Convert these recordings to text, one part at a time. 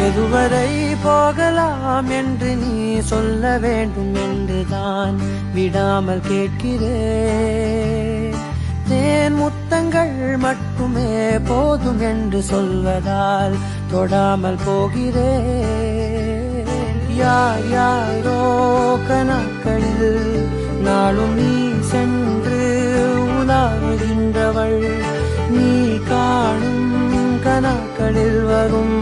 எதுவரை போகலாம் என்று நீ சொல்ல வேண்டும் என்றுதான் விடாமல் கேட்கிறேன். தேன் முத்தங்கள் மட்டுமே போதும் என்று சொல்வதால் தொடாமல் போகிறேன். யார் யாரோ கணக்களில் நாளும் நீ சென்று உலாவுகின்றவள். நீ காணும் கணக்களில் வரும்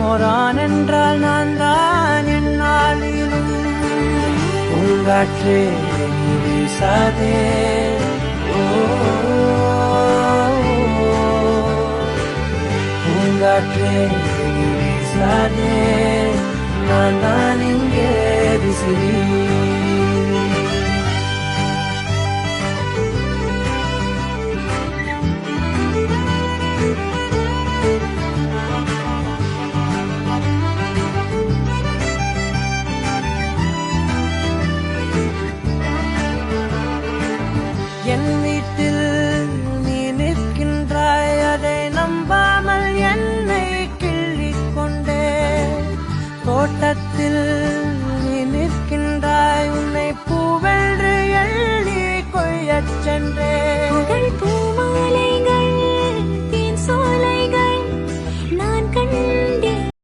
ஓரான் என்றால் நான் தான் என்னாலும். உங்காற்றே நீ வீசாதே, பூங்காற்றே நீ வீசாதே, நான் தான் இங்கே விசிறி. என் வீட்டில் நீ நிற்கின்றாய், அதை நம்பாமல் என்னை கிள்ளிக் கொண்டே. தோட்டத்தில் நீ நிற்கின்றாய், உன்னை பூவென்று எள்ளி கொய்யச் சென்றே.